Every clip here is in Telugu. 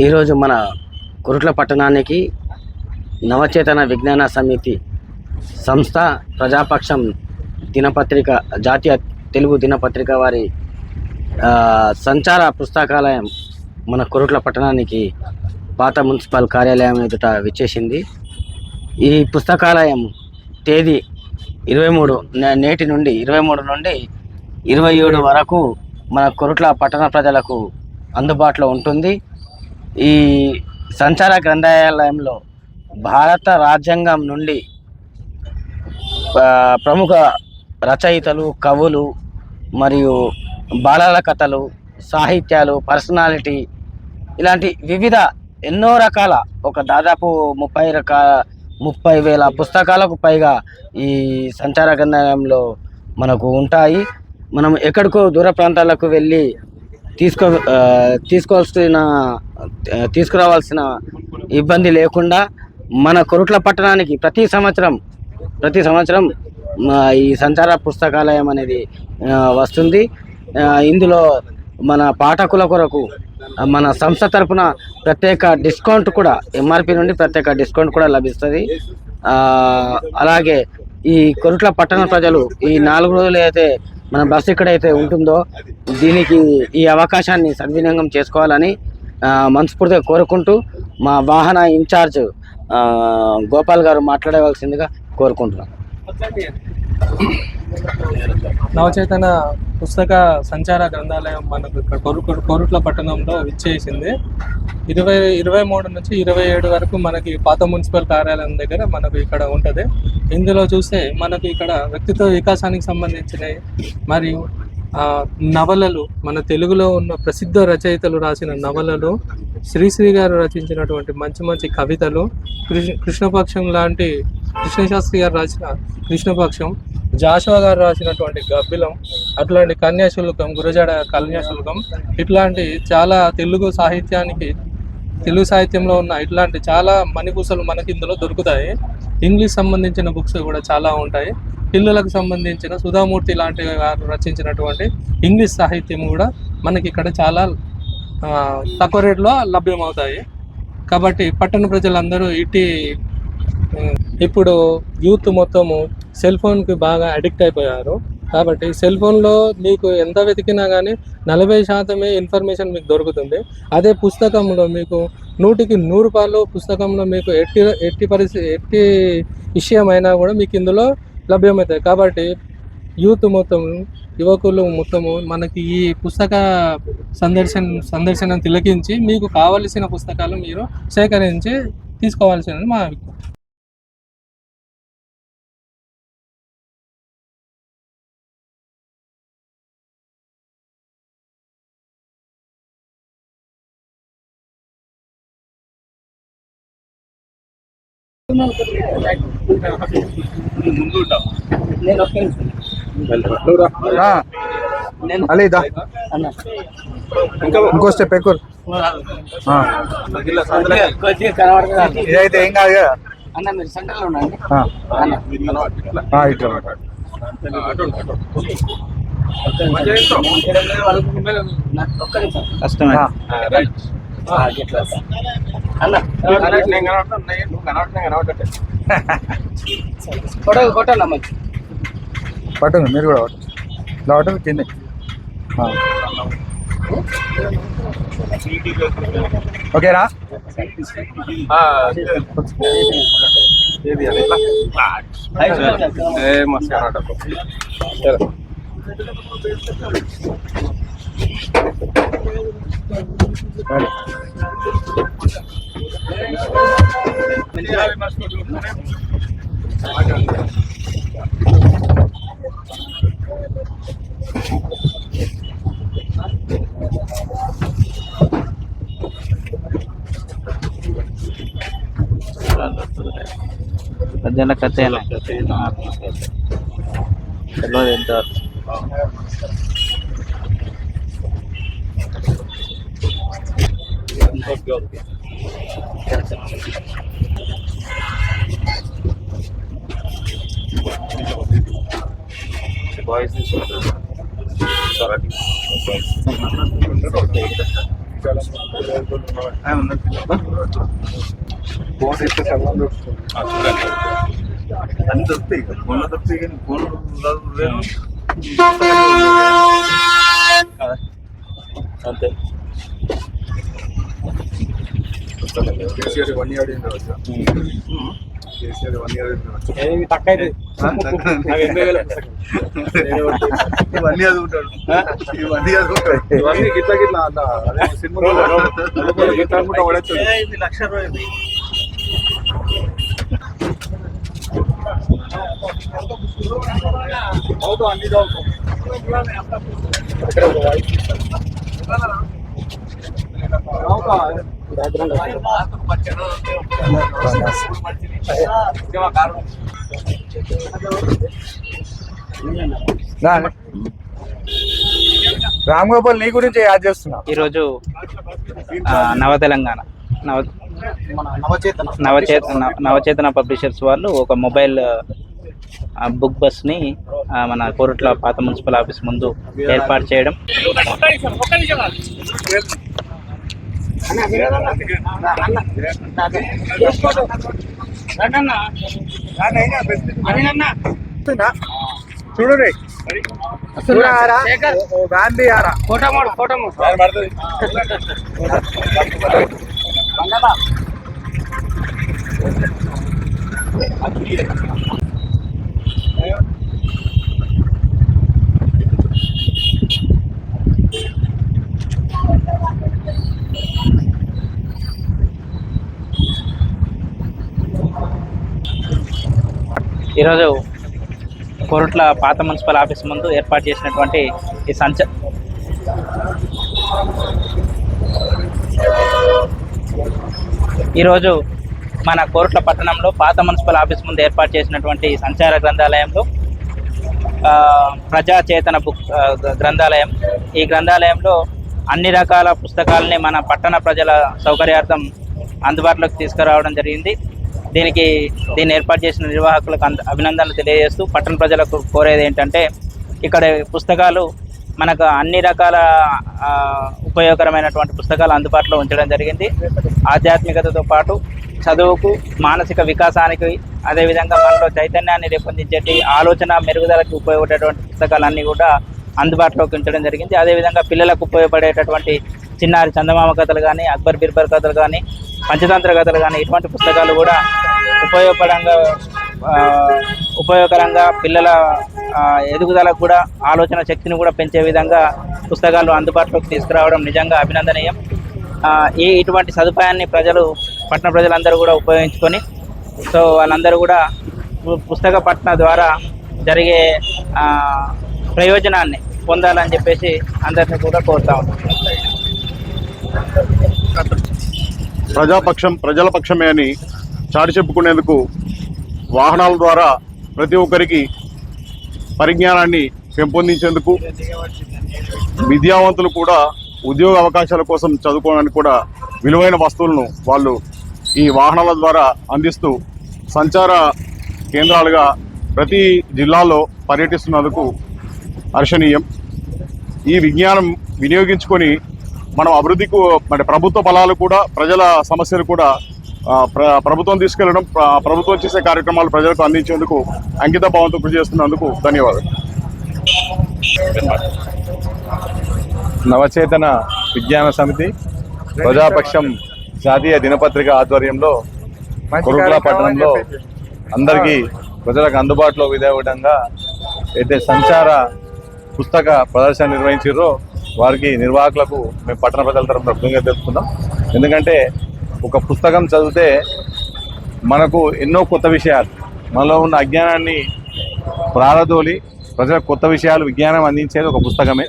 ఈరోజు మన కొరుట్ల పట్టణానికి నవచేతన విజ్ఞాన సమితి సంస్థ ప్రజాపక్షం దినపత్రిక జాతీయ తెలుగు దినపత్రిక వారి సంచార పుస్తకాలయం మన కొరుట్ల పట్టణానికి పాత మున్సిపల్ కార్యాలయం ఎదుట విచ్చేసింది. ఈ పుస్తకాలయం తేదీ 23 నేటి నుండి 23 నుండి 27 వరకు మన కొరుట్ల పట్టణ ప్రజలకు అందుబాటులో ఉంటుంది. ఈ సంచార గ్రంథాలయంలో భారత రాజ్యాంగం నుండి ప్రముఖ రచయితలు, కవులు మరియు బాలల కథలు, సాహిత్యాలు, పర్సనాలిటీ ఇలాంటి వివిధ ఎన్నో రకాల దాదాపు 30,000 పుస్తకాలకు పైగా ఈ సంచార గ్రంథాలయంలో మనకు ఉంటాయి. మనం ఎక్కడికో దూర ప్రాంతాలకు వెళ్ళి తీసుకురావాల్సిన ఇబ్బంది లేకుండా మన కొరుట్ల పట్టణానికి ప్రతి సంవత్సరం ఈ సంచార పుస్తకాలయం అనేది వస్తుంది. ఇందులో మన పాఠకుల కొరకు మన సంస్థ తరపున ప్రత్యేక డిస్కౌంట్ కూడా ఎంఆర్పి నుండి ప్రత్యేక డిస్కౌంట్ కూడా లభిస్తుంది. అలాగే ఈ కొరుట్ల పట్టణ ప్రజలు ఈ 4 రోజులు అయితే మన బస్సు ఎక్కడైతే ఉంటుందో దీనికి ఈ అవకాశాన్ని సద్వినియోగం చేసుకోవాలని మనస్ఫూర్తిగా కోరుకుంటూ మా వాహన ఇన్ఛార్జ్ గోపాల్ గారు మాట్లాడవలసిందిగా కోరుకుంటున్నాం. నవచేతన పుస్తక సంచార గ్రంథాలయం మనకు ఇక్కడ కొరుట్ల పట్టణంలో విచ్చేసింది. 23 నుంచి 27 వరకు మనకి పాత మున్సిపల్ కార్యాలయం దగ్గర మనకు ఇక్కడ ఉంటుంది. ఇందులో చూస్తే మనకు ఇక్కడ వ్యక్తిత్వ వికాసానికి సంబంధించినవి మరియు నవలలు, మన తెలుగులో ఉన్న ప్రసిద్ధ రచయితలు రాసిన నవలలు, శ్రీశ్రీ గారు రచించినటువంటి మంచి కవితలు, కృష్ణపక్షం లాంటి కృష్ణశాస్త్రి గారు రాసిన కృష్ణపక్షం, జాషువా గారు రాసినటువంటి గబ్బిలం, అట్లాంటి కన్యాశుల్కం, గురజాడ కన్యాశుల్కం, ఇట్లాంటి చాలా తెలుగు సాహిత్యంలో ఉన్న ఇట్లాంటి చాలా మణిపూసలు మనకి ఇందులో దొరుకుతాయి. ఇంగ్లీష్ సంబంధించిన బుక్స్ కూడా చాలా ఉంటాయి. పిల్లలకు సంబంధించిన సుధామూర్తి లాంటి వారు రచించినటువంటి ఇంగ్లీష్ సాహిత్యం కూడా మనకి ఇక్కడ చాలా తక్కువ రేట్లో లభ్యమవుతాయి. కాబట్టి పట్టణ ప్రజలందరూ ఇప్పుడు యూత్ మొత్తము సెల్ ఫోన్కి బాగా అడిక్ట్ అయిపోయారు. కాబట్టి సెల్ ఫోన్లో మీకు ఎంత వెతికినా కానీ 40% ఇన్ఫర్మేషన్ మీకు దొరుకుతుంది. అదే పుస్తకంలో మీకు 100కి 100 పుస్తకంలో మీకు ఎట్టి విషయమైనా కూడా మీకు ఇందులో లభ్యమవుతాయి. కాబట్టి యూత్ మొత్తం, యువకులు మొత్తము మనకి ఈ పుస్తక సందర్శన తిలకించి మీకు కావలసిన పుస్తకాలు మీరు సేకరించి తీసుకోవాల్సినది మా అభిప్రాయం. ఇంకో స్టెప్ ఎక్కువ ఇదైతే ఏం కాదు కదా అన్న. మీరు సెంటర్లో ఉండండి. కష్టమే కొట్టాలమ్మ, పట్టుంది మీరు కూడా ఇలా కింద ఓకేనా? పెద్దల కథ ఎంత boys is Sarati. అన్ని దొరుకుతాయి ఫోన్లో దొరుకుతాయి కానీ ఫోన్ అంతే. కేసీఆర్ 1 ఇయర్ కేసీఆర్ 1 ఇయర్ ఇవన్నీ చదువుకుంటాడు ఇవన్నీ చదువుకుంటాడు ఇవన్నీ గిట్లా గిట్లా అదే సినిమా గిట్లా అనుకుంటా పడేస్తాడు. ₹1,00,000 అన్ని చదువుతాం రామ్ గోపాల్ నీ గురించి యాడ్ చేస్తున్నా. ఈరోజు నవ తెలంగాణ నవచేతన పబ్లిషర్స్ వాళ్ళు ఒక మొబైల్ బుక్ బస్ని మన కోరుట్ల పాత మున్సిపల్ ఆఫీస్ ముందు ఏర్పాటు చేయడం. చూడండి గాంధీ ఆరా ఈరోజు కోరుట్ల పాత మున్సిపల్ ఆఫీస్ ముందు ఏర్పాటు చేసినటువంటి ఈ ఈరోజు మన కోరుట్ల పట్టణంలో పాత మున్సిపల్ ఆఫీస్ ముందు ఏర్పాటు చేసినటువంటి సంచార గ్రంథాలయంలో ప్రజా చేతన బుక్ గ్రంథాలయం. ఈ గ్రంథాలయంలో అన్ని రకాల పుస్తకాలని మన పట్టణ ప్రజల సౌకర్యార్థం అందుబాటులోకి తీసుకురావడం జరిగింది. దీన్ని ఏర్పాటు చేసిన నిర్వాహకులకు అభినందనలు తెలియజేస్తూ పట్టణ ప్రజలకు కోరేది ఏంటంటే ఇక్కడ పుస్తకాలు మనకు అన్ని రకాల ఉపయోగకరమైనటువంటి పుస్తకాలు అందుబాటులో ఉంచడం జరిగింది. ఆధ్యాత్మికతతో పాటు చదువుకు, మానసిక వికాసానికి, అదేవిధంగా మనలో చైతన్యాన్ని రేపొందించేటి ఆలోచన మెరుగుదలకు ఉపయోగపడేటువంటి పుస్తకాలన్నీ కూడా అందుబాటులోకి ఉంచడం జరిగింది. అదేవిధంగా పిల్లలకు ఉపయోగపడేటటువంటి చిన్నారి చందమామ కథలు కానీ, అక్బర్ బిర్బర్ కథలు కానీ, పంచతంత్ర కథలు కానీ ఇటువంటి పుస్తకాలు కూడా ఉపయోగకరంగా పిల్లల ఎదుగుదలకు కూడా ఆలోచన శక్తిని కూడా పెంచే విధంగా పుస్తకాలు అందుబాటులోకి తీసుకురావడం నిజంగా అభినందనీయం. ఇటువంటి సదుపాయాన్ని పట్టణ ప్రజలందరూ కూడా ఉపయోగించుకొని వాళ్ళందరూ కూడా పుస్తక పట్టణ ద్వారా జరిగే ప్రయోజనాన్ని పొందాలని చెప్పేసి అందరినీ కూడా కోరుతా ఉన్నాం. ప్రజల పక్షమే అని చాటి చెప్పుకునేందుకు వాహనాల ద్వారా ప్రతి ఒక్కరికి పరిజ్ఞానాన్ని పెంపొందించేందుకు, విద్యావంతులు కూడా ఉద్యోగ అవకాశాల కోసం చదువుకోవడానికి కూడా విలువైన వస్తువులను వాళ్ళు ఈ వాహనాల ద్వారా అందిస్తూ సంచార కేంద్రాలుగా ప్రతి జిల్లాలో పర్యటిస్తున్నందుకు హర్షణీయం. ఈ విజ్ఞానం వినియోగించుకొని మనం అభివృద్ధికి ప్రభుత్వ ఫలాలు కూడా, ప్రజల సమస్యలు కూడా ప్రభుత్వం తీసుకెళ్లడం, ప్రభుత్వం చేసే కార్యక్రమాలు ప్రజలకు అందించేందుకు అంకిత భావంతో కృషి చేస్తున్నందుకు ధన్యవాదాలు. నవచేతన విజ్ఞాన సమితి ప్రజాపక్షం జాతీయ దినపత్రిక ఆధ్వర్యంలో కోరుట్ల పట్టణంలో అందరికీ ప్రజలకు అందుబాటులో ఇదే విధంగా అయితే సంచార పుస్తక ప్రదర్శన నిర్వహించారో వారికి నిర్వాహకులకు మేము పట్టణ ప్రజల తరఫున కృతజ్ఞతలు తెలుపుతున్నాం. ఎందుకంటే ఒక పుస్తకం చదివితే మనకు ఎన్నో కొత్త విషయాలు, మనలో ఉన్న అజ్ఞానాన్ని ప్రారదోలి ప్రజలకు కొత్త విషయాలు, విజ్ఞానం అందించేది ఒక పుస్తకమే.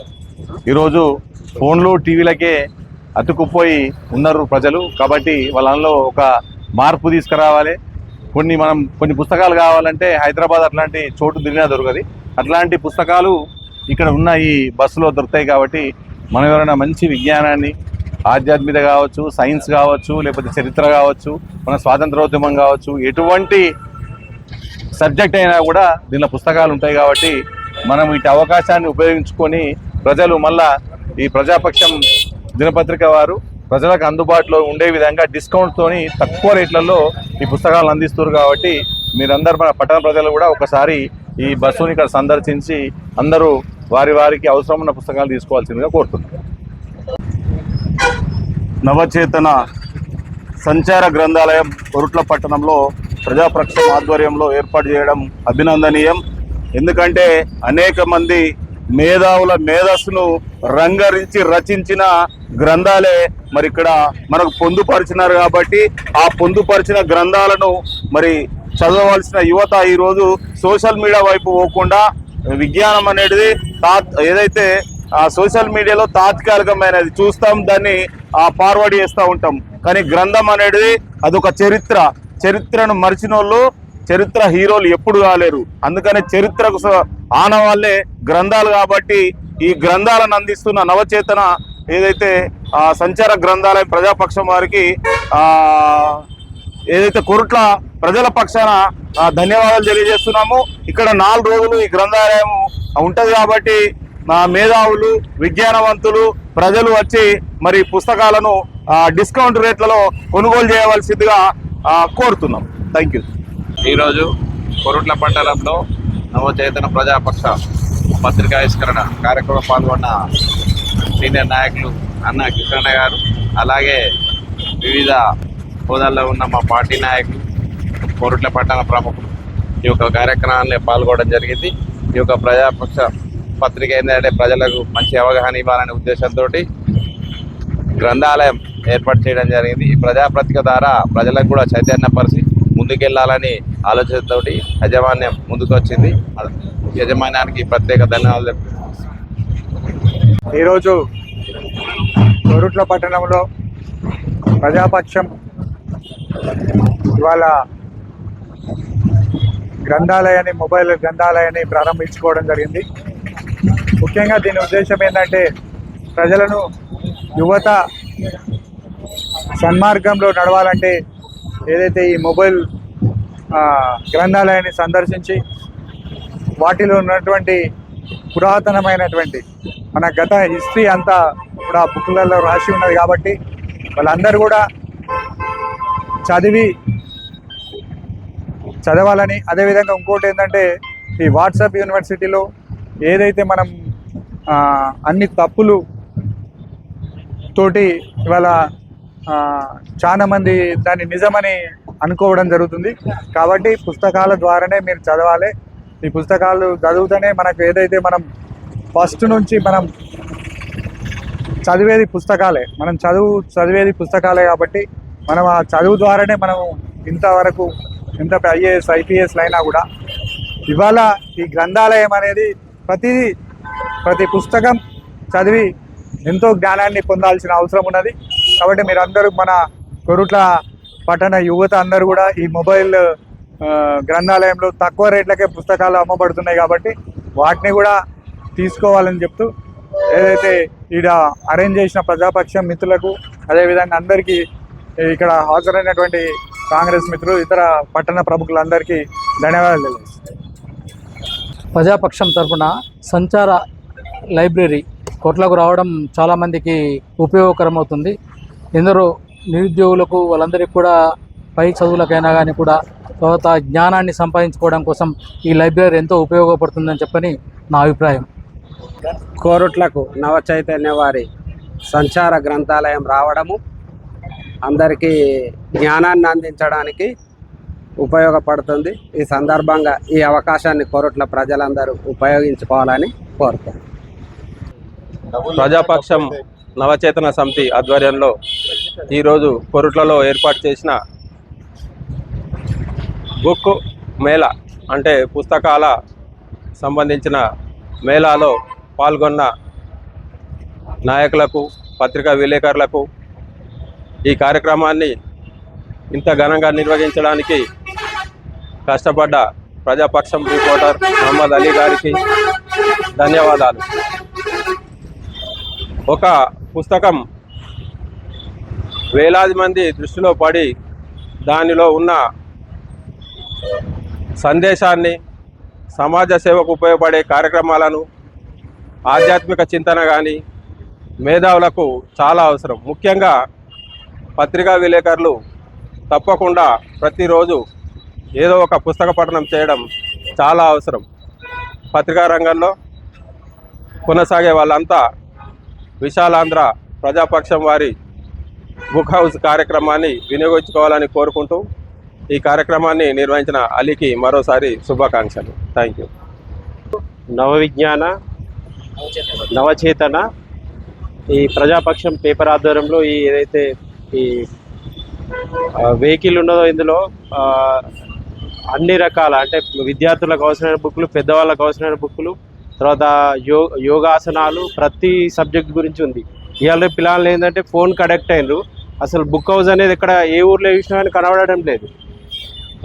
ఈరోజు ఫోన్లు, టీవీలకే అతుక్కుపోయి ఉన్నారు ప్రజలు. కాబట్టి వాళ్ళలో ఒక మార్పు తీసుకురావాలి. కొన్ని పుస్తకాలు కావాలంటే హైదరాబాద్ అట్లాంటి చోటు తిరిగినా దొరకదు. అట్లాంటి పుస్తకాలు ఇక్కడ ఉన్న ఈ బస్సులో దొరుకుతాయి. కాబట్టి మనం ఎవరైనా మంచి విజ్ఞానాన్ని, ఆధ్యాత్మికత కావచ్చు, సైన్స్ కావచ్చు, లేకపోతే చరిత్ర కావచ్చు, మన స్వాతంత్రోద్యమం కావచ్చు, ఎటువంటి సబ్జెక్ట్ అయినా కూడా దీనిలో పుస్తకాలు ఉంటాయి. కాబట్టి మనం ఇటు అవకాశాన్ని ఉపయోగించుకొని ప్రజలు మళ్ళా ఈ ప్రజాపక్షం దినపత్రిక వారు ప్రజలకు అందుబాటులో ఉండే విధంగా డిస్కౌంట్తోని తక్కువ రేట్లలో ఈ పుస్తకాలను అందిస్తారు. కాబట్టి మీరందరూ మన పట్టణ ప్రజలు కూడా ఒకసారి ఈ బస్సుని ఇక్కడ సందర్శించి అందరూ వారికి అవసరం ఉన్న పుస్తకాలు తీసుకోవాల్సిందిగా కోరుతున్నాను. నవచేతన సంచార గ్రంథాలయం కొరుట్ల పట్టణంలో ప్రజాపక్షం ఆధ్వర్యంలో ఏర్పాటు చేయడం అభినందనీయం. ఎందుకంటే అనేక మంది మేధావుల మేధస్సును రంగరించి రచించిన గ్రంథాలే మరి ఇక్కడ మనకు పొందుపరిచినారు. కాబట్టి ఆ పొందుపరిచిన గ్రంథాలను మరి చదవవలసిన యువత ఈరోజు సోషల్ మీడియా వైపు పోకుండా విజ్ఞానం అనేది ఏదైతే ఆ సోషల్ మీడియాలో తాత్కాలికమైనది చూస్తాం, దాన్ని ఫార్వర్డ్ చేస్తూ ఉంటాం. కానీ గ్రంథం అనేది అదొక చరిత్రను మరిచిన వాళ్ళు చరిత్ర హీరోలు ఎప్పుడు కాలేరు. అందుకనే చరిత్రకు ఆనవాళ్ళే గ్రంథాలు. కాబట్టి ఈ గ్రంథాలను అందిస్తున్న నవచేతన ఏదైతే సంచార గ్రంథాలయం ప్రజాపక్షం వారికి ఏదైతే కొరుట్ల ప్రజల పక్షాన ధన్యవాదాలు తెలియజేస్తున్నాము. ఇక్కడ 4 రోజులు ఈ గ్రంథాలయం ఉంటుంది కాబట్టి మేధావులు, విజ్ఞానవంతులు, ప్రజలు వచ్చి మరి పుస్తకాలను డిస్కౌంట్ రేట్లలో కొనుగోలు చేయవలసిందిగా కోరుతున్నాం. Thank you. ఈరోజు కొరుట్ల పట్టణంలో నవచేతన ప్రజాపక్ష పత్రికావిష్కరణ కార్యక్రమం పాల్గొన్న సీనియర్ నాయకులు అన్న కిషణ గారు, అలాగే వివిధ హోదాల్లో ఉన్న మా పార్టీ నాయకులు, కొరుట్ల పట్టణ ప్రముఖులు ఈ యొక్క కార్యక్రమాల్లో పాల్గొనడం జరిగింది. ఈ యొక్క ప్రజాపక్ష పత్రిక ఏంటంటే ప్రజలకు మంచి అవగాహన ఇవ్వాలనే ఉద్దేశంతో గ్రంథాలయం ఏర్పాటు చేయడం జరిగింది. ఈ ప్రజాపత్రిక ద్వారా ప్రజలకు కూడా చైతన్యపరిచి ముందుకెళ్లాలని ఆలోచనతో యాజమాన్యం ముందుకు వచ్చింది. యాజమాన్యానికి ప్రత్యేక ధన్యవాదాలు. ఈరోజు కొరుట్ల పట్టణంలో ప్రజాపక్షం ఇవాళ గ్రంథాలయాన్ని, మొబైల్ గ్రంథాలయాన్ని ప్రారంభించుకోవడం జరిగింది. ముఖ్యంగా దీని ఉద్దేశం ఏంటంటే ప్రజలను, యువత సన్మార్గంలో నడవాలంటే ఏదైతే ఈ మొబైల్ గ్రంథాలయాన్ని సందర్శించి వాటిలో ఉన్నటువంటి పురాతనమైనటువంటి మన గత హిస్టరీ అంతా కూడా బుక్లలో రాసి ఉన్నది. కాబట్టి వాళ్ళందరూ కూడా చదవాలని, అదేవిధంగా ఇంకోటి ఏంటంటే ఈ వాట్సాప్ యూనివర్సిటీలో ఏదైతే మనం అన్ని తప్పులు తోటి ఇవాళ చాలామంది దాన్ని నిజమని అనుకోవడం జరుగుతుంది. కాబట్టి పుస్తకాల ద్వారానే మీరు చదవాలి. ఈ పుస్తకాలు చదివితేనే మనకు ఏదైతే మనం ఫస్ట్ నుంచి మనం చదివేది పుస్తకాలే, చదివేది పుస్తకాలే. కాబట్టి మనం ఆ చదువు ద్వారానే మనం ఇంతవరకు ఎంత IAS IPSలు అయినా కూడా ఇవాళ ఈ గ్రంథాలయం అనేది ప్రతి పుస్తకం చదివి ఎంతో జ్ఞానాన్ని పొందాల్సిన అవసరం ఉన్నది. కాబట్టి మీరందరూ మన కొరుట్ల పట్టణ యువత అందరూ కూడా ఈ మొబైల్ గ్రంథాలయంలో తక్కువ రేట్లకే పుస్తకాలు అమ్మబడుతున్నాయి. కాబట్టి వాటిని కూడా తీసుకోవాలని చెప్తూ ఏదైతే ఈడ అరేంజ్ చేసిన ప్రజాపక్షం మిత్రులకు, అదేవిధంగా అందరికీ ఇక్కడ హాజరైనటువంటి కాంగ్రెస్ మిత్రులు, ఇతర పట్టణ ప్రముఖులందరికీ ధన్యవాదాలు తెలియజేస్తున్నాను. ప్రజాపక్షం తరఫున సంచార లైబ్రరీ కొట్లకు రావడం చాలామందికి ఉపయోగకరం అవుతుంది. ఎందరో నిరుద్యోగులకు, వాళ్ళందరికీ కూడా పై చదువులకైనా కానీ కూడా తర్వాత జ్ఞానాన్ని సంపాదించుకోవడం కోసం ఈ లైబ్రరీ ఎంతో ఉపయోగపడుతుందని చెప్పని నా అభిప్రాయం. కోరుట్లకు నవచైతన్య వారి సంచార గ్రంథాలయం రావడము అందరికీ జ్ఞానాన్ని అందించడానికి ఉపయోగపడుతుంది. ఈ సందర్భంగా ఈ అవకాశాన్ని కోరుట్ల ప్రజలందరూ ఉపయోగించుకోవాలని కోరుతున్నాను. ప్రజాపక్షం నవచేతన సమితి ఆధ్వర్యంలో ఈరోజు కొరుట్లలో ఏర్పాటు చేసిన బుక్ మేళా అంటే పుస్తకాల సంబంధించిన మేళాలో పాల్గొన్న నాయకులకు, పత్రికా విలేకరులకు ఈ కార్యక్రమాన్ని ఇంత ఘనంగా నిర్వహించడానికి కష్టపడ్డ ప్రజాపక్షం రిపోర్టర్ మహమ్మద్ అలీ గారికి ధన్యవాదాలు. ఒక పుస్తకం వేలాది మంది దృష్టిలో పడి దానిలో ఉన్న సందేశాన్ని, సమాజ సేవకు ఉపయోగపడే కార్యక్రమాలను, ఆధ్యాత్మిక చింతన కానీ మేధావులకు చాలా అవసరం. ముఖ్యంగా పత్రికా విలేకరులు తప్పకుండా ప్రతిరోజు ఏదో ఒక పుస్తక పఠనం చేయడం చాలా అవసరం. పత్రికా రంగంలో కొనసాగే వాళ్ళంతా విశాలాంధ్ర ప్రజాపక్షం వారి బుక్ హౌస్ కార్యక్రమాన్ని వినియోగించుకోవాలని కోరుకుంటూ ఈ కార్యక్రమాన్ని నిర్వహించిన అలీకి మరోసారి శుభాకాంక్షలు. Thank you. నవవిజ్ఞాన నవచేతన ఈ ప్రజాపక్షం పేపర్ ఆధ్వర్యంలో ఈ ఏదైతే ఈ వెహికల్ ఉన్నదో ఇందులో అన్ని రకాల అంటే విద్యార్థులకు అవసరమైన బుక్లు, పెద్దవాళ్ళకు అవసరమైన బుక్లు, తర్వాత యోగాసనాలు, ప్రతి సబ్జెక్ట్ గురించి ఉంది. ఇవాళ పిల్లలు ఏంటంటే ఫోన్కి అడక్ట్ అయినరు. అసలు బుక్ హౌస్ అనేది ఇక్కడ ఏ ఊర్లో చూసినా కానీ కనబడడం లేదు.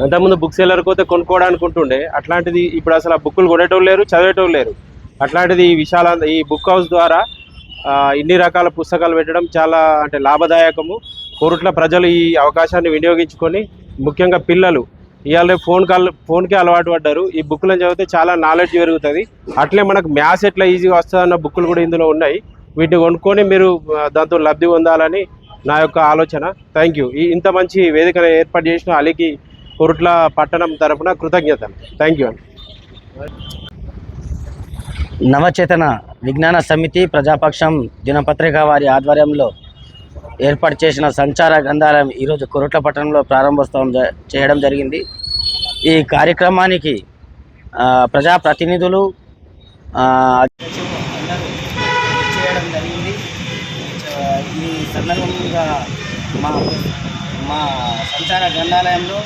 అంతకుముందు బుక్ సెల్లర్కి పోతే కొనుక్కోవడానికి ఉంటుండే, అట్లాంటిది ఇప్పుడు అసలు ఆ బుక్కులు కొనేటోళ్ళు లేరు, చదివేటోళ్ళు లేరు. అట్లాంటిది ఈ బుక్ హౌస్ ద్వారా ఇన్ని రకాల పుస్తకాలు పెట్టడం చాలా అంటే లాభదాయకము. కోరుట్ల ప్రజలు ఈ అవకాశాన్ని వినియోగించుకొని, ముఖ్యంగా పిల్లలు ఇవాళ ఫోన్కే అలవాటు పడ్డారు. ఈ బుక్లను చదివితే చాలా నాలెడ్జ్ పెరుగుతుంది. అట్లే మనకు మ్యాథ్స్ ఎట్లా ఈజీగా వస్తుందన్న బుక్కులు కూడా ఇందులో ఉన్నాయి. వీటిని కొనుక్కొని మీరు దాంతో లబ్ధి పొందాలని నా యొక్క ఆలోచన. Thank you. ఇంత మంచి వేదికను ఏర్పాటు చేసిన అలీకి కోరుట్ల పట్టణం తరఫున కృతజ్ఞతలు. Thank you. నవచేతన విజ్ఞాన సమితి ప్రజాపక్షం దినపత్రిక వారి ఆధ్వర్యంలో ఏర్పాటు చేసిన సంచార గ్రంథాలయం ఈరోజు కోరుట్ల పట్టణంలో ప్రారంభోత్సవం చేయడం జరిగింది. ఈ కార్యక్రమానికి ప్రజాప్రతినిధులు అందరూ చేయడం జరిగింది. ఈ సందర్భంగా మా సంచార గ్రంథాలయంలో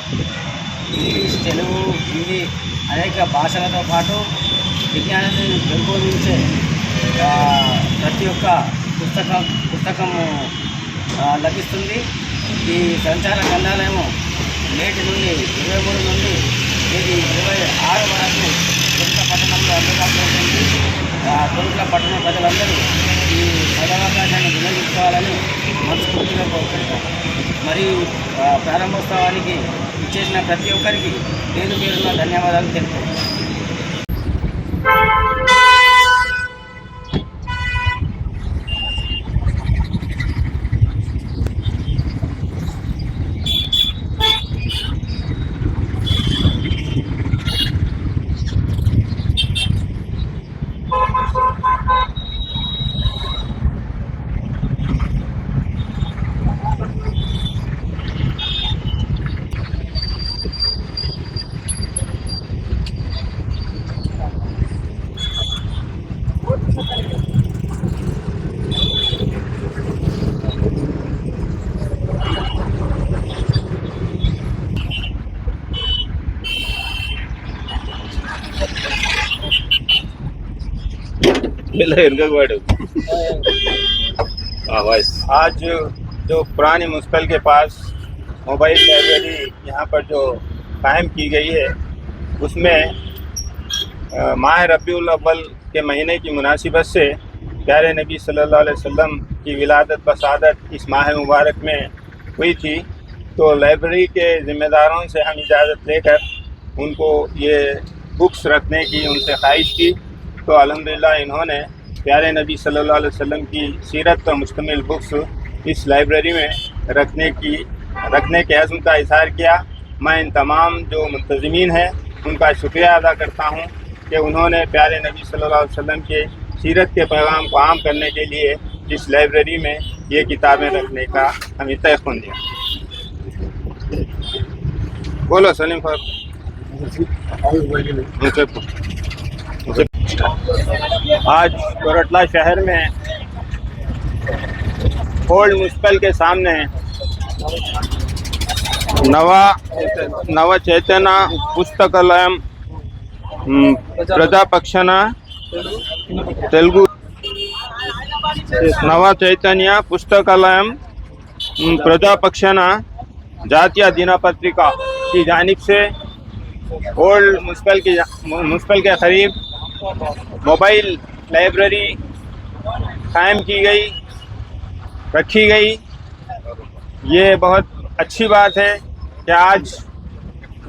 ఇంగ్లీష్, తెలుగు, హిందీ అనేక భాషలతో పాటు విజ్ఞానాన్ని పెంపొందించే ప్రతి ఒక్క పుస్తకము లభిస్తుంది. ఈ సంచార గ్రంథాలయము నేటి నుండి 23 నుండి 26 వరకు కోరుట్ల పట్టణంలో అందుబాటులో ఉంటుంది. కోరుట్ల పట్టణ ప్రజలందరూ ఈ సదవకాశాన్ని వినియోగించుకోవాలని మనస్ఫూర్తిగా కోరుకుంటాం. మరియు ప్రారంభోత్సవానికి ఇచ్చేసిన ప్రతి ఒక్కరికి పేరు పేరున ధన్యవాదాలు తెలుపుతాం. आज जो पुरानी मुस्कल के पास मोबाइल लाइब्रेरी यहाँ पर जो कायम की गई है, उसमें माह रबीउल अव्वल के महीने की मुनासिबत से प्यारे नबी सल्लल्लाहु अलैहि वसल्लम की विलादत बसादत इस माह मुबारक में हुई थी। तो लाइब्रेरी के ज़िम्मेदारों से हम इजाज़त लेकर उनको ये बुक्स रखने की उनसे ख्वाहिश की। तो अल्हम्दुलिल्लाह इन्होंने प्यारे नबी सल्लल्लाहु अलैहि वसल्लम की सीरत पर मुश्तमिल बुक्स इस लाइब्रेरी में रखने के अज़्म का इज़हार किया। मैं इन तमाम जो मुंतज़मीन हैं उनका शुक्रिया अदा करता हूँ कि उन्होंने प्यारे नबी सल्लल्लाहु अलैहि वसल्लम के सीरत के पैगाम को आम करने के लिए इस लाइब्रेरी में ये किताबें रखने का हमें तयक़ुन दिया। बोलो सलीम फारूक। आज कोरटला शहर में ओल्ड मुस्कल के सामने नव चैतन्य पुस्तकालयम प्रजापक्षन तेलुगु नव चैतन्य पुस्तकालयम प्रजापक्षन जातीय दिनपत्रिका की जानिब से ओल्ड मुस्कल के करीब मोबाइल लाइब्रेरी कायम की गई, रखी गई। ये बहुत अच्छी बात है कि आज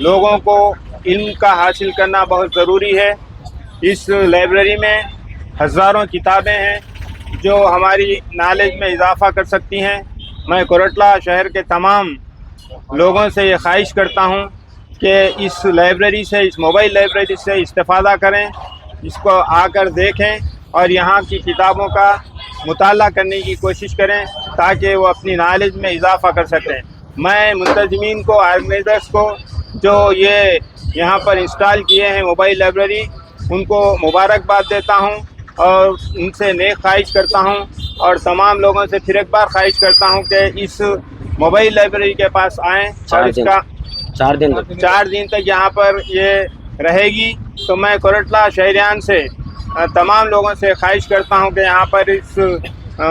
लोगों को इल्म का हासिल करना बहुत ज़रूरी है। इस लाइब्रेरी में हज़ारों किताबें हैं जो हमारी नॉलेज में इजाफा कर सकती हैं। मैं कोरटला शहर के तमाम लोगों से ये ख्वाहिश करता हूँ कि इस लाइब्रेरी से, इस मोबाइल लाइब्रेरी से इस्तेफ़ादा करें, इसको आकर देखें और यहाँ की किताबों का मुताला करने की कोशिश करें ताकि वो अपनी नॉलेज में इजाफा कर सकें। मैं मुंतज़मीन को, ऑर्गेनाइज़र्स को जो ये यहाँ पर इंस्टॉल किए हैं मोबाइल लाइब्रेरी, उनको मुबारकबाद देता हूँ और उनसे नेक ख्वाहिश करता हूँ और तमाम लोगों से फिर एक बार ख्वाहिश करता हूँ कि इस मोबाइल लाइब्रेरी के पास आएँ और इसका 4 दिन तक यहाँ पर ये रहेगी। तो मैं कोरटला शहरियान से तमाम लोगों से ख्वाहिश करता हूँ कि यहाँ पर इस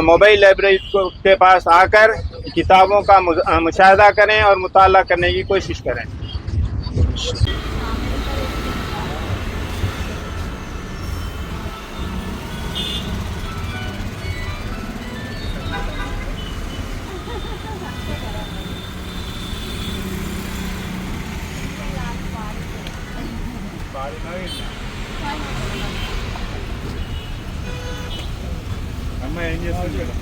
मोबाइल लाइब्रेरी के पास आकर किताबों का मुशाहदा करें और मुताला करने की कोशिश करें। అమ్మాయి ఏం చేస్తుంది మేడం?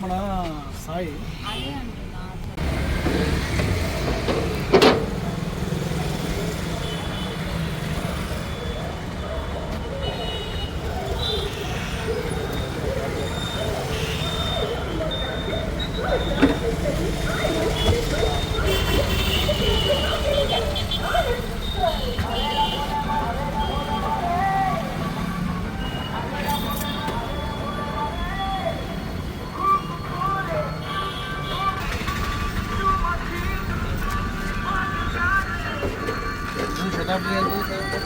మన సాయి శతాబ్ది 1250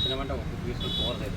వచ్చినామంటే ఒక తీసుకొని పోవాలి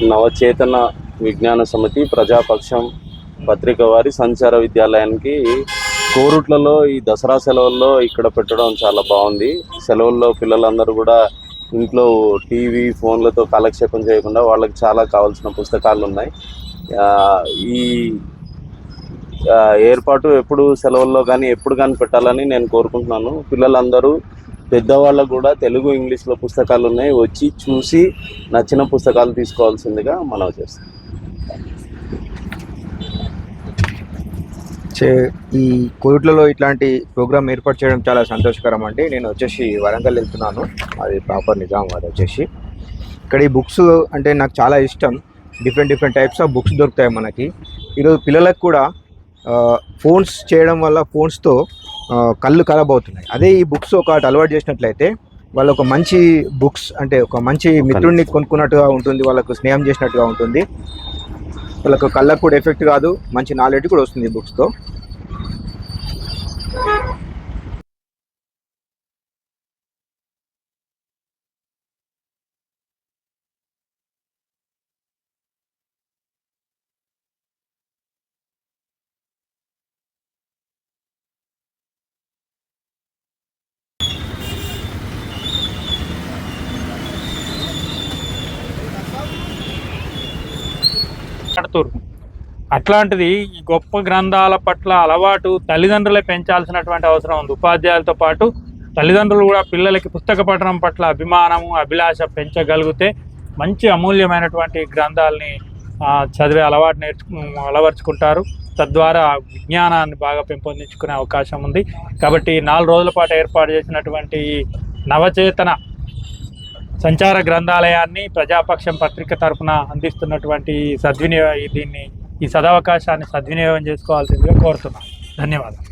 నవచేతన విజ్ఞాన సమితి ప్రజాపక్షం పత్రిక వారి సంచార విద్యాలయానికి కోరుట్లలో ఈ దసరా సెలవుల్లో ఇక్కడ పెట్టడం చాలా బాగుంది. సెలవుల్లో పిల్లలందరూ కూడా ఇంట్లో టీవీ ఫోన్లతో కాలక్షేపం చేయకుండా వాళ్ళకి చాలా కావాల్సిన పుస్తకాలు ఉన్నాయి. ఈ ఏర్పాటు ఎప్పుడు సెలవుల్లో కానీ ఎప్పుడు కానీ పెట్టాలని నేను కోరుకుంటున్నాను. పిల్లలందరూ పెద్దవాళ్ళకు కూడా తెలుగు ఇంగ్లీష్లో పుస్తకాలు ఉన్నాయి, వచ్చి చూసి నచ్చిన పుస్తకాలు తీసుకోవాల్సిందిగా మనవి చేస్తాం. ఈ కోరుట్లలో ఇట్లాంటి ప్రోగ్రామ్ ఏర్పాటు చేయడం చాలా సంతోషకరం అండి. నేను వచ్చేసి వరంగల్ వెళ్తున్నాను, అది ప్రాపర్ నిజామాబాద్ వచ్చేసి. ఇక్కడ ఈ బుక్స్ అంటే నాకు చాలా ఇష్టం. డిఫరెంట్ టైప్స్ ఆఫ్ బుక్స్ దొరుకుతాయి మనకి. ఈరోజు పిల్లలకు కూడా ఫోన్స్ చేయడం వల్ల ఫోన్స్తో కళ్ళు ఖరాబ్ అవుతున్నాయి. అదే ఈ బుక్స్ ఒకటి అలవాటు చేసినట్లయితే వాళ్ళు ఒక మంచి బుక్స్ అంటే ఒక మంచి మిత్రుడిని కొనుక్కున్నట్టుగా ఉంటుంది, వాళ్ళకు స్నేహం చేసినట్టుగా ఉంటుంది, వాళ్ళకు కళ్ళకు కూడా ఎఫెక్ట్ కాదు, మంచి నాలెడ్జ్ కూడా వస్తుంది ఈ బుక్స్తో. అట్లాంటిది ఈ గొప్ప గ్రంథాల పట్ల అలవాటు తల్లిదండ్రులే పెంచాల్సినటువంటి అవసరం ఉంది. ఉపాధ్యాయులతో పాటు తల్లిదండ్రులు కూడా పిల్లలకి పుస్తక పఠనం పట్ల అభిమానము అభిలాష పెంచగలిగితే మంచి అమూల్యమైనటువంటి గ్రంథాలని చదివే అలవాటు అలవర్చుకుంటారు. తద్వారా విజ్ఞానాన్ని బాగా పెంపొందించుకునే అవకాశం ఉంది. కాబట్టి 4 రోజుల పాటు ఏర్పాటు చేసినటువంటి నవచేతన సంచార గ్రంథాలయాన్ని ప్రజాపక్షం పత్రిక తరఫున అందిస్తున్నటువంటి ఈ సదవకాశాన్ని సద్వినియోగం చేసుకోవాల్సిందిగా కోరుతున్నాను. ధన్యవాదాలు.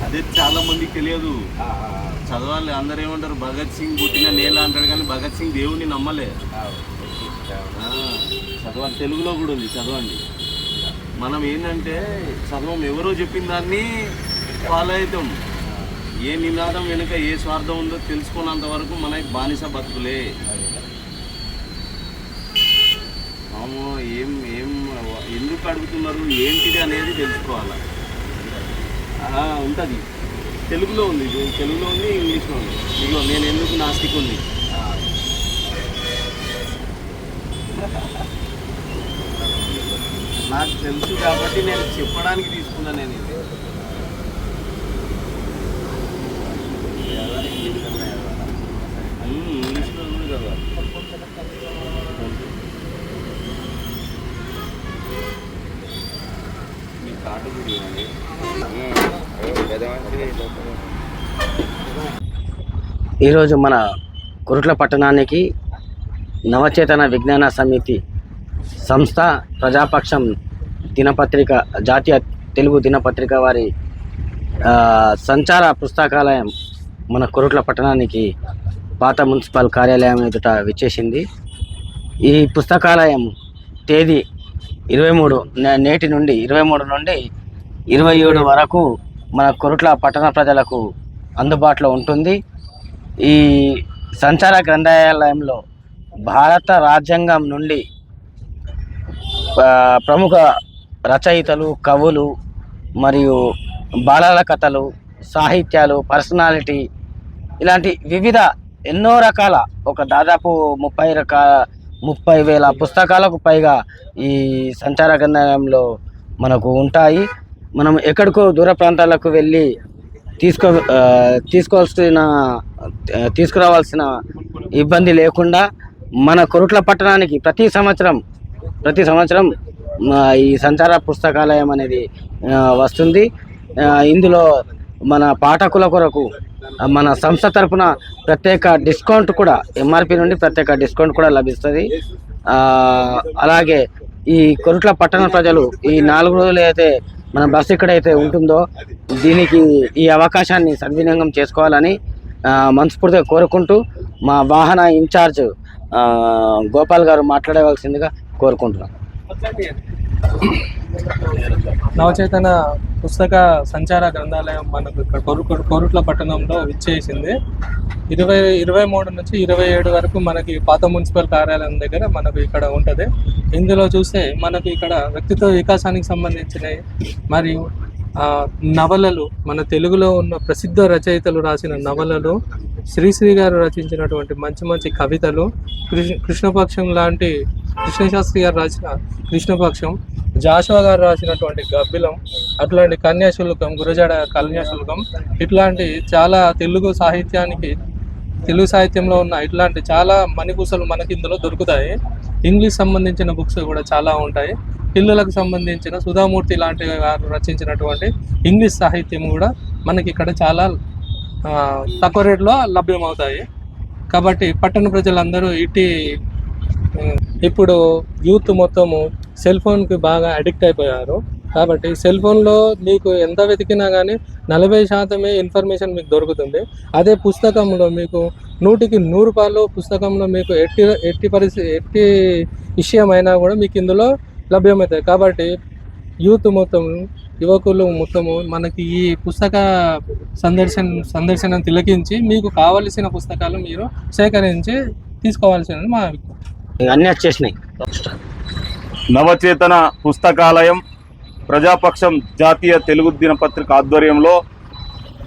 అదే చాలా మందికి తెలియదు. చదవాలి అందరూ ఏమంటారు, భగత్ సింగ్ పుట్టిన నేల అంటాడు కానీ భగత్ సింగ్ దేవుడిని నమ్మలే. చదవాలి, తెలుగులో కూడా ఉంది, చదవండి. మనం ఏంటంటే చదవం, ఎవరో చెప్పిన దాన్ని ఫాలో అవుతాం. ఏ నినాదం వెనుక ఏ స్వార్థం ఉందో తెలుసుకున్నంత వరకు మనకి బానిస బతుకులే. ఏం ఏం ఎందుకు అడుగుతున్నారు ఏంటిది అనేది తెలుసుకోవాలి. ఉంటుంది, తెలుగులో ఉంది, తెలుగులో ఉంది, ఇంగ్లీష్లో ఉంది. ఇదిగో నేను ఎందుకు నాస్తిక్ ఉంది. నాకు తెలుసు కాబట్టి నేను చెప్పడానికి తీసుకున్నాను. నేను ఇది ఇంగ్లీష్లో ఉంది కదా. మీ కార్డు కూడా ఇవ్వండి. ఈరోజు మన కొరుట్ల పట్టణానికి నవచేతన విజ్ఞాన సమితి సంస్థ ప్రజాపక్షం దినపత్రిక, జాతీయ తెలుగు దినపత్రిక వారి సంచార పుస్తకాలయం మన కొరుట్ల పట్టణానికి పాత మున్సిపల్ కార్యాలయం ఎదుట విచ్చేసింది. ఈ పుస్తకాలయం తేదీ 23 నేటి నుండి 23 నుండి 27 వరకు మన కొరుట్ల పట్టణ ప్రజలకు అందుబాటులో ఉంటుంది. ఈ సంచార గ్రంథాలయంలో భారత రాజ్యాంగం నుండి ప్రముఖ రచయితలు, కవులు మరియు బాలల కథలు, సాహిత్యాలు, పర్సనాలిటీ ఇలాంటి వివిధ ఎన్నో రకాల ఒక దాదాపు 30,000 పుస్తకాలకు పైగా ఈ సంచార గ్రంథాలయంలో మనకు ఉంటాయి. మనం ఎక్కడికో దూర ప్రాంతాలకు వెళ్ళి తీసుకురావాల్సిన ఇబ్బంది లేకుండా మన కొరుట్ల పట్టణానికి ప్రతి సంవత్సరం ఈ సంచార పుస్తకాలయం అనేది వస్తుంది. ఇందులో మన పాఠకుల కొరకు మన సంస్థ తరపున ప్రత్యేక డిస్కౌంట్ కూడా, ఎంఆర్పి నుండి ప్రత్యేక డిస్కౌంట్ కూడా లభిస్తుంది. అలాగే ఈ కొరుట్ల పట్టణ ప్రజలు ఈ 4 రోజులు అయితే మన బస్సు ఎక్కడైతే ఉంటుందో దీనికి ఈ అవకాశాన్ని సద్వినియోగం చేసుకోవాలని మనస్ఫూర్తిగా కోరుకుంటూ మా వాహన ఇన్ఛార్జ్ గోపాల్ గారు మాట్లాడవలసిందిగా కోరుకుంటున్నాం. నవచేతన పుస్తక సంచార గ్రంథాలయం మనకు ఇక్కడ కోరుట్ల పట్టణంలో విచ్చేసింది. 23 నుంచి 27 వరకు మనకి పాత మున్సిపల్ కార్యాలయం దగ్గర మనకు ఇక్కడ ఉంటుంది. ఇందులో చూస్తే మనకు ఇక్కడ వ్యక్తిత్వ వికాసానికి సంబంధించినవి మరియు నవలలు, మన తెలుగులో ఉన్న ప్రసిద్ధ రచయితలు రాసిన నవలలు, శ్రీశ్రీ గారు రచించినటువంటి మంచి కవితలు, కృష్ణపక్షం లాంటి కృష్ణశాస్త్రి గారు రాసిన కృష్ణపక్షం, జాషువా గారు రాసినటువంటి గబ్బిలం, అట్లాంటి కన్యాశుల్కం, గురజాడ కన్యాశుల్కం, ఇట్లాంటి చాలా తెలుగు సాహిత్యంలో ఉన్న ఇట్లాంటి చాలా మణిపూసలు మనకి ఇందులో దొరుకుతాయి. ఇంగ్లీష్ సంబంధించిన బుక్స్ కూడా చాలా ఉంటాయి. పిల్లలకు సంబంధించిన సుధామూర్తి లాంటి వారు రచించినటువంటి ఇంగ్లీష్ సాహిత్యం కూడా మనకి ఇక్కడ చాలా తక్కువ రేట్లో లభ్యమవుతాయి. కాబట్టి పట్టణ ప్రజలందరూ ఇప్పుడు యూత్ మొత్తము సెల్ ఫోన్కి బాగా అడిక్ట్ అయిపోయారు. కాబట్టి సెల్ ఫోన్లో మీకు ఎంత వెతికినా కానీ 40% ఇన్ఫర్మేషన్ మీకు దొరుకుతుంది. అదే పుస్తకంలో మీకు 100కి 100 పుస్తకంలో మీకు ఎట్టి విషయమైనా కూడా మీకు ఇందులో లభ్యమవుతాయి. కాబట్టి యూత్ మొత్తం, యువకులు మొత్తము మనకి ఈ పుస్తక సందర్శన తిలకించి మీకు కావలసిన పుస్తకాలు మీరు సేకరించి తీసుకోవాల్సినది మా అన్నీ వచ్చేసినాయి. నవచేతన పుస్తకాలయం ప్రజాపక్షం జాతీయ తెలుగు దినపత్రిక ఆధ్వర్యంలో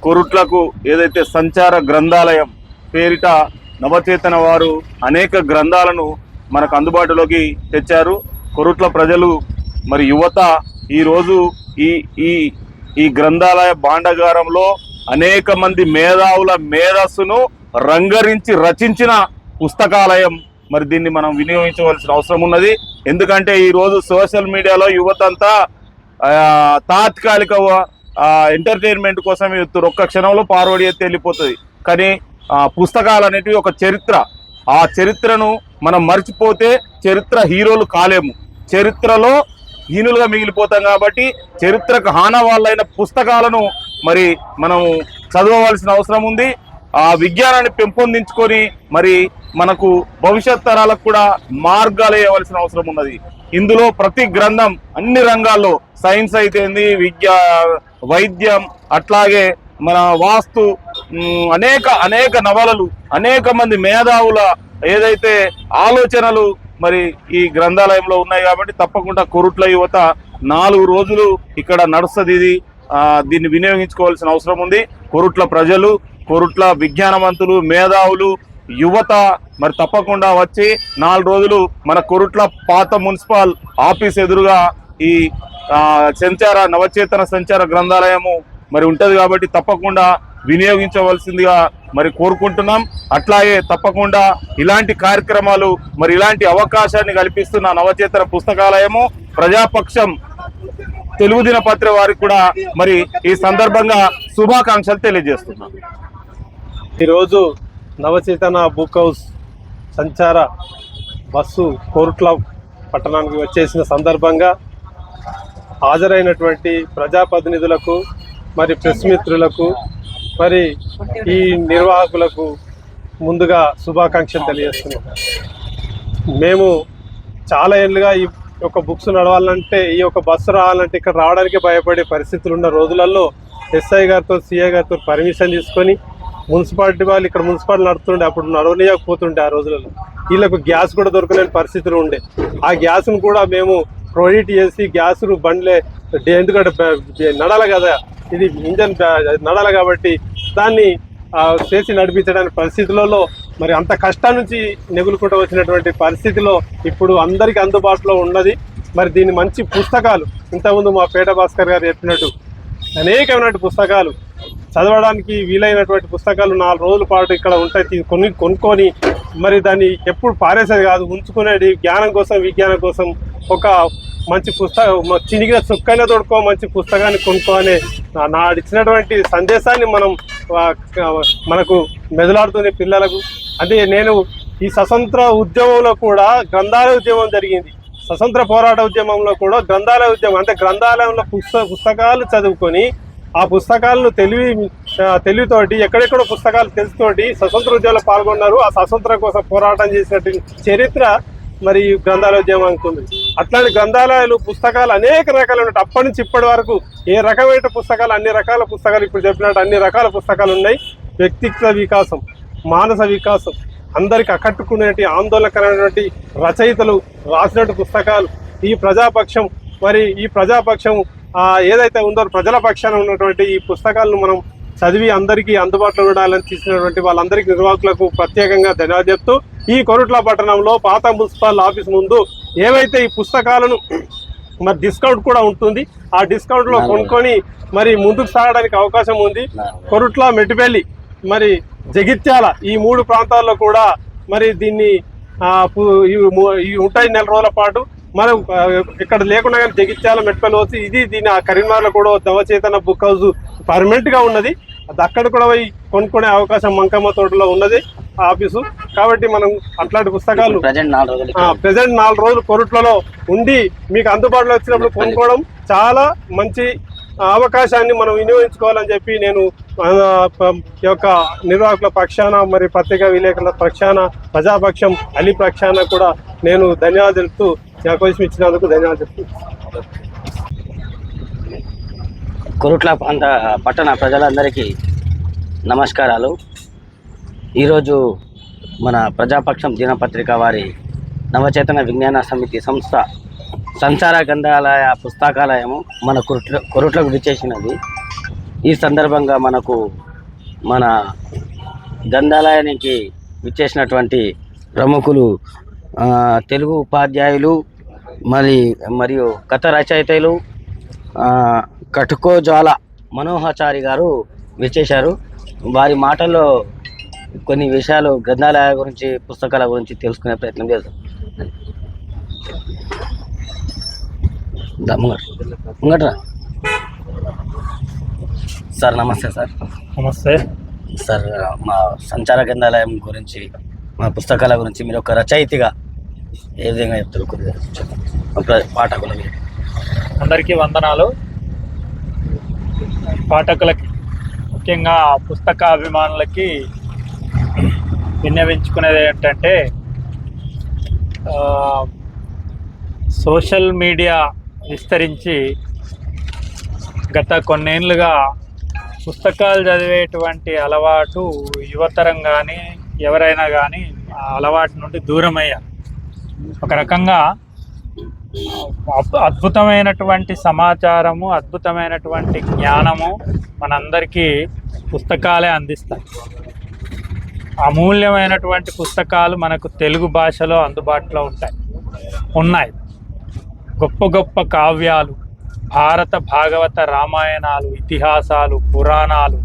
కొరుట్లకు ఏదైతే సంచార గ్రంథాలయం పేరిట నవచేతన వారు అనేక గ్రంథాలను మనకు అందుబాటులోకి తెచ్చారు. కొరుట్ల ప్రజలు మరి యువత ఈరోజు ఈ గ్రంథాలయ భాండాగారంలో అనేక మంది మేధావుల మేధస్సును రంగరించి రచించిన పుస్తకాలయం. మరి దీన్ని మనం వినియోగించవలసిన అవసరం ఉన్నది. ఎందుకంటే ఈరోజు సోషల్ మీడియాలో యువత అంతా తాత్కాలిక ఎంటర్టైన్మెంట్ కోసం ఒక్క క్షణంలో పార్వడి ఎత్తి వెళ్ళిపోతుంది. కానీ పుస్తకాలు అనేటివి ఒక చరిత్ర. ఆ చరిత్రను మనం మర్చిపోతే చరిత్ర హీరోలు కాలేము, చరిత్రలో హీనులుగా మిగిలిపోతాం. కాబట్టి చరిత్రకు హానవాళ్ళైన పుస్తకాలను మరి మనం చదవవలసిన అవసరం ఉంది. ఆ విజ్ఞానాన్ని పెంపొందించుకొని మరి మనకు భవిష్యత్ తరాలకు కూడా మార్గాలు వేయవలసిన అవసరం ఉన్నది. ఇందులో ప్రతి గ్రంథం అన్ని రంగాల్లో, సైన్స్ అయితేంది, వైద్యం, అట్లాగే మన వాస్తు, అనేక నవలలు, అనేక మంది మేధావుల ఏదైతే ఆలోచనలు మరి ఈ గ్రంథాలయంలో ఉన్నాయి. కాబట్టి తప్పకుండా కొరుట్ల యువత 4 రోజులు ఇక్కడ నడుస్తుంది. దీన్ని వినియోగించుకోవాల్సిన అవసరం ఉంది. కొరుట్ల ప్రజలు, కొరుట్ల విజ్ఞానవంతులు, మేధావులు, యువత మరి తప్పకుండా వచ్చి 4 రోజులు మన కొరుట్ల పాత మున్సిపల్ ఆఫీస్ ఎదురుగా ఈ నవచేతన సంచార గ్రంథాలయము మరి ఉంటది. కాబట్టి తప్పకుండా వినియోగించవలసిందిగా మరి కోరుకుంటున్నాం. అట్లాగే తప్పకుండా ఇలాంటి కార్యక్రమాలు మరి ఇలాంటి అవకాశాన్ని కల్పిస్తున్న నవచేతన పుస్తకాలయము ప్రజాపక్షం తెలుగు దినపత్రిక వారికి కూడా మరి ఈ సందర్భంగా శుభాకాంక్షలు తెలియజేస్తున్నాం. ఈరోజు నవచేతన బుక్ హౌస్ సంచార బస్సు కోరుట్ల పట్టణానికి వచ్చేసిన సందర్భంగా హాజరైనటువంటి ప్రజాప్రతినిధులకు, మరి ప్రెస్ మిత్రులకు, మరి ఈ నిర్వాహకులకు ముందుగా శుభాకాంక్షలు తెలియజేస్తున్నాం. మేము చాలా ఏళ్ళుగా ఈ యొక్క బుక్స్ నడవాలంటే, ఈ యొక్క బస్సు రావాలంటే ఇక్కడ రావడానికి భయపడే పరిస్థితులు ఉన్న రోజులలో ఎస్ఐ గారితో, సిఐ గారితో పర్మిషన్ తీసుకొని మున్సిపాలిటీ వాళ్ళు ఇక్కడ మున్సిపాలిటీ నడుతుండే, అప్పుడు నడవనీయకపోతుండే. ఆ రోజులలో వీళ్ళకు గ్యాస్ కూడా దొరకలేని పరిస్థితులు ఉండే. ఆ గ్యాస్ను కూడా మేము ప్రొవైడ్ చేసి గ్యాస్ను బండ్లే, ఎందుకంటే నడాలి కదా, ఇది ఇంజన్ నడాలి కాబట్టి దాన్ని చేసి నడిపించడానికి పరిస్థితులలో మరి అంత కష్టం నుంచి నెగులుకుంటూ వచ్చినటువంటి పరిస్థితిలో ఇప్పుడు అందరికీ అందుబాటులో ఉన్నది. మరి దీన్ని మంచి పుస్తకాలు ఇంతకుముందు మా పేట భాస్కర్ గారు చెప్పినట్టు అనేకమైన పుస్తకాలు చదవడానికి వీలైనటువంటి పుస్తకాలు 4 రోజుల పాటు ఇక్కడ ఉంటాయి. కొనుక్కొని మరి దాన్ని ఎప్పుడు పారేసేది కాదు, ఉంచుకునేది జ్ఞానం కోసం, విజ్ఞానం కోసం. ఒక మంచి పుస్తకం చినిగిన చుక్కైనా తోడుకో మంచి పుస్తకాన్ని కొనుక్కోనే నాడిచ్చినటువంటి సందేశాన్ని మనకు మెదలాడుతున్న పిల్లలకు. అంటే నేను ఈ స్వతంత్ర ఉద్యమంలో కూడా గ్రంథాలయ ఉద్యమం జరిగింది. స్వతంత్ర పోరాట ఉద్యమంలో కూడా గ్రంథాలయ ఉద్యమం, అంటే గ్రంథాలయంలో పుస్తకాలు చదువుకొని ఆ పుస్తకాలను తెలివితోటి ఎక్కడెక్కడో పుస్తకాలు తెలుసుతోటి స్వతంత్ర ఉద్యమంలో పాల్గొన్నారు. ఆ స్వతంత్రం కోసం పోరాటం చేసినటువంటి చరిత్ర మరి గ్రంథాలయ ఉద్యమానికి ఉంది. అట్లాంటి గ్రంథాలయాలు పుస్తకాలు అనేక రకాలు ఉన్నాయి. అప్పటి నుంచి ఇప్పటి వరకు ఏ రకమైన పుస్తకాలు, అన్ని రకాల పుస్తకాలు ఇప్పుడు చెప్పినట్టు అన్ని రకాల పుస్తకాలు ఉన్నాయి. వ్యక్తిత్వ వికాసం, మానస వికాసం, అందరికి ఆకట్టుకునేటి ఆందోళనకరమైనటువంటి రచయితలు రాసినట్టు పుస్తకాలు. ఈ ప్రజాపక్షం, మరి ఈ ప్రజాపక్షం ఏదైతే ఉందో ప్రజల పక్షాన ఉన్నటువంటి ఈ పుస్తకాలను మనం చదివి అందరికీ అందుబాటులో ఉండాలని తీసినటువంటి వాళ్ళందరికీ నిర్వాహకులకు ప్రత్యేకంగా ధన్యవాదాలు చెప్తూ, ఈ కొరుట్ల పట్టణంలో పాత మున్సిపల్ ఆఫీస్ ముందు ఏవైతే ఈ పుస్తకాలను మరి డిస్కౌంట్ కూడా ఉంటుంది, ఆ డిస్కౌంట్లో కొనుక్కొని మరి ముందుకు సాగడానికి అవకాశం ఉంది. కొరుట్ల, మెట్టిపల్లి, మరి జగిత్యాల ఈ 3 ప్రాంతాల్లో కూడా మరి దీన్ని ఉంటాయి 4 రోజుల పాటు. మనం ఇక్కడ లేకుండా కానీ జగిత్యాల, మెట్టిపల్లి వచ్చి దీని కరీంనగర్లో కూడా నవచేతన బుక్ హౌస్ పర్మనెంట్గా ఉన్నది. అది అక్కడ కూడా పోయి కొనుక్కునే అవకాశం మంకమ్మ తోటలో ఉన్నది ఆఫీసు. కాబట్టి మనం అట్లాంటి పుస్తకాలు ప్రజెంట్ 4 రోజులు కొరుట్లలో ఉండి మీకు అందుబాటులో వచ్చినప్పుడు కొనుక్కోవడం చాలా మంచి అవకాశాన్ని మనం వినియోగించుకోవాలని చెప్పి నేను ఈ యొక్క నిర్వాహకుల పక్షాన, మరి పత్రికా విలేకరుల పక్షాన, ప్రజాపక్షం అలీ పక్షాన కూడా నేను ధన్యవాదాలు తెలుపుతూ అవకాశం ఇచ్చినందుకు ధన్యవాదాలు చెప్తూ కొరుట్ల పట్టణ ప్రజలందరికీ నమస్కారాలు. ఈరోజు మన ప్రజాపక్షం దినపత్రిక వారి నవచేతన విజ్ఞాన సమితి సంస్థ సంచార గ్రంథాలయ పుస్తకాలయము మన కొరుట్లకు విచ్చేసినది. ఈ సందర్భంగా మన గ్రంథాలయానికి విచ్చేసినటువంటి ప్రముఖులు, తెలుగు ఉపాధ్యాయులు, మరియు కథ రచయితలు కటుకోజాల మనోహచారి గారు విచ్చేశారు. వారి మాటల్లో కొన్ని విషయాలు గ్రంథాలయ గురించి, పుస్తకాల గురించి తెలుసుకునే ప్రయత్నం చేద్దాం. ముంగట్రా సార్. నమస్తే సార్. నమస్తే సార్. మా సంచార గ్రంథాలయం గురించి, మా పుస్తకాల గురించి మీరు ఒక రచయితగా ఏ విధంగా చెప్తారు పాఠకులకి? అందరికీ వందనాలు. పాఠకులకి, ముఖ్యంగా పుస్తక అభిమానులకి విన్నవించుకునేది ఏంటంటే, సోషల్ మీడియా విస్తరించి గత కొన్నేళ్ళుగా పుస్తకాలు చదివేటువంటి అలవాటు యువతరం కానీ ఎవరైనా కానీ ఆ అలవాటు నుండి దూరం అయ్యారు. ఒక రకంగా అద్భుతమైనటువంటి సమాచారము, అద్భుతమైనటువంటి జ్ఞానము మనందరికీ పుస్తకాలే అందిస్తాయి. అమూల్యమైనటువంటి పుస్తకాలు మనకు తెలుగు భాషలో అందుబాటులో ఉన్నాయి. గొప్ప గొప్ప కావ్యాలు, భారత, భాగవత, రామాయణాలు, ఇతిహాసాలు, పురాణాలు,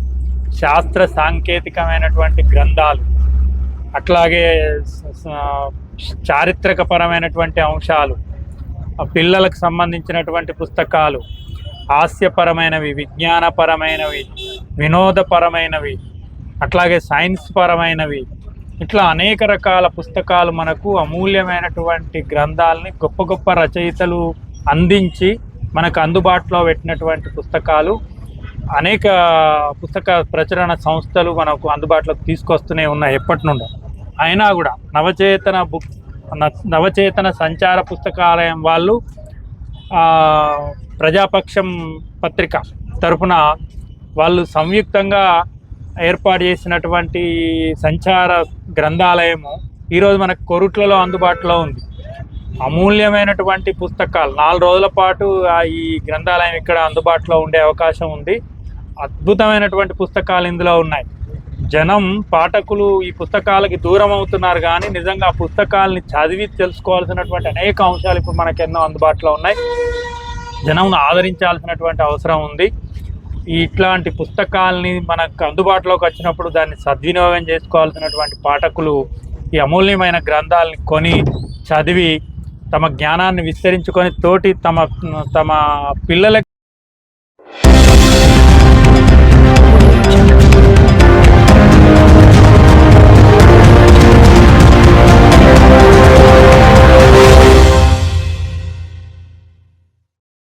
శాస్త్ర సాంకేతికమైనటువంటి గ్రంథాలు, అట్లాగే చారిత్రకపరమైనటువంటి అంశాలు, పిల్లలకు సంబంధించినటువంటి పుస్తకాలు, హాస్యపరమైనవి, విజ్ఞానపరమైనవి, వినోదపరమైనవి, అట్లాగే సైన్స్ పరమైనవి, ఇట్లా అనేక రకాల పుస్తకాలు మనకు అమూల్యమైనటువంటి గ్రంథాలని గొప్ప గొప్ప రచయితలు అందించి మనకు అందుబాటులో పెట్టినటువంటి పుస్తకాలు అనేక పుస్తక ప్రచురణ సంస్థలు మనకు అందుబాటులోకి తీసుకొస్తూనే ఉన్నాయి ఎప్పటి నుండో. అయినా కూడా నవచేతన సంచార పుస్తకాలయం వాళ్ళు ప్రజాపక్షం పత్రిక తరపున వాళ్ళు సంయుక్తంగా ఏర్పాటు చేసినటువంటి సంచార గ్రంథాలయము ఈరోజు మనకు కొరుట్లలో అందుబాటులో ఉంది. అమూల్యమైనటువంటి పుస్తకాలు 4 రోజుల పాటు ఈ గ్రంథాలయం ఇక్కడ అందుబాటులో ఉండే అవకాశం ఉంది. అద్భుతమైనటువంటి పుస్తకాలు ఇందులో ఉన్నాయి. జనం పాఠకులు ఈ పుస్తకాలకి దూరం అవుతున్నారు, కానీ నిజంగా ఆ పుస్తకాలని చదివి తెలుసుకోవాల్సినటువంటి అనేక అంశాలు ఇప్పుడు మనకు ఎన్నో అందుబాటులో ఉన్నాయి. జనం ఆదరించాల్సినటువంటి అవసరం ఉంది. ఇట్లాంటి పుస్తకాలని మనకు అందుబాటులోకి వచ్చినప్పుడు దాన్ని సద్వినియోగం చేసుకోవాల్సినటువంటి పాఠకులు ఈ అమూల్యమైన గ్రంథాలని కొని చదివి తమ జ్ఞానాన్ని విస్తరించుకొని తోటి తమ పిల్లలకి